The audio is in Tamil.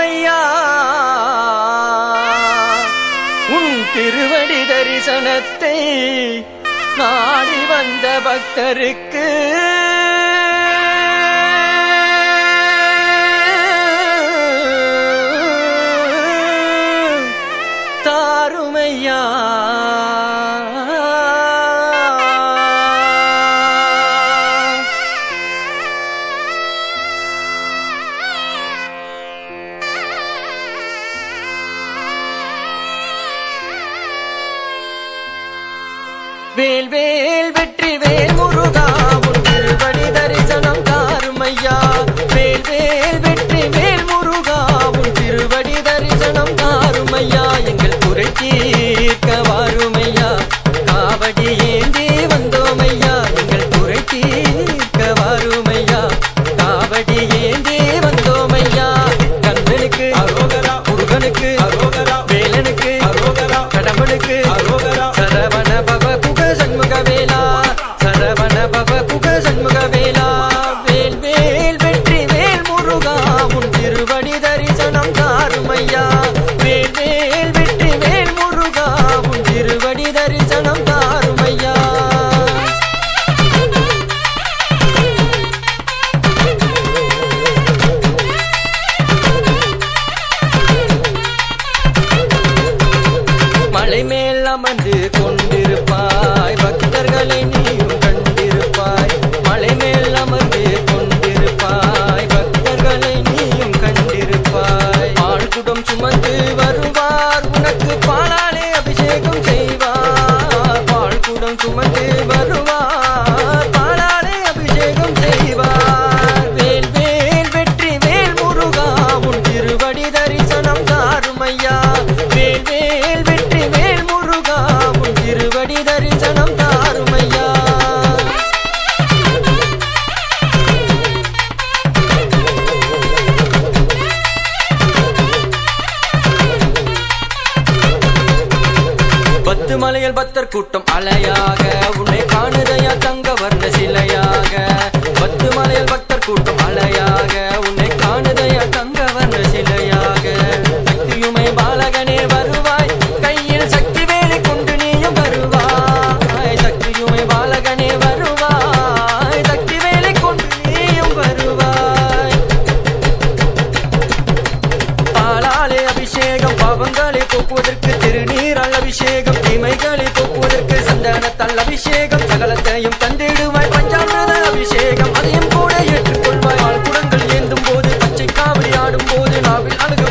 தாருமையா உன் திருவடி தரிசனத்தை நாடி வந்த பக்தருக்கு தாருமையா வேல் வேல் வெற்றி வேல் முருகா உன் திருவடி தரிசனம் தாருமையா வேல் வேல் வெற்றி வேல் முருகா உன் திருவடி தரிசனம் தாருமையா எங்கள் குறை தீர்க்க வாருமையா காவடி ஏந்தி வந்தோமையா எங்கள் குறை தீர்க்க வாருமையா காவடி ஏந்தி வந்தோமையா கந்தனுக்கு அரோகரா முருகனுக்கு அரோகரா வேலனுக்கு அரோகரா கடம்பனுக்கு அரோகரா சரவண பவ சண்முகவேலா சரவண பவ குக சண்முகவேலா வேல் வேல் வெற்றி வேல் முருகா உன் திருவடி தரிசனம் தாருமையா வேல் வேல் வெற்றி வேல் முருகா உன் திருவடி தரிசனம் தாருமையா மலை மேல் அமர்ந்து கொண்டிருப்பாய் பக்தர்களை நீயும் கண்டிருப்பாய் மலை மேல் அமர்ந்து கொண்டிருப்பாய் பக்தர்களை நீயும் கண்டிருப்பாய் பால்குடம் சுமந்து வருவார் உனக்கு பாலாலே அபிஷேகம் செய்வார் பால்குடம் சுமந்து வருவார் பாலாலே அபிஷேகம் செய்வார் வேல் வேல் வெற்றி வேல் முருகா உன் திருவடி தரிசனம் தாருமையா வேல் வேல் வெற்றி வேல் முருகா உன் திருவடி தரிசனம் தாருமையா பத்து மலையில் பக்தர் கூட்டம் அலையாக உன்னை காணுதையா தங்க வர்ண சிலையாக பத்து மலையில் பக்தர் கூட்டம் அலையாக உன்னை காணுதையா தங்க வர்ண சிலையாக சக்தியுமை பாலகனே வருவாய் கையில் சக்தி வேலை கொண்டு நீயும் வருவாய் சக்தியுமை பாலகனே வருவாய் சக்தி வேலை கொண்டு நீயும் வருவாய் பாலாலே அபிஷேகம் பாவங்களை போக்குவதற்கு திருநீரால் அபிஷேகம் தீமைகளை போக்குவதற்கு சந்தனத்தால் அபிஷேகம் சகலத்தையும் தந்திடுவாய் பஞ்சாமிரத அபிஷேகம் அதையும் கூட ஏற்றுக்கொள்வாய் ஆள் குடங்கள் ஏந்தும் போது பச்சை காவடி ஆடும் போது நாவில் அழகு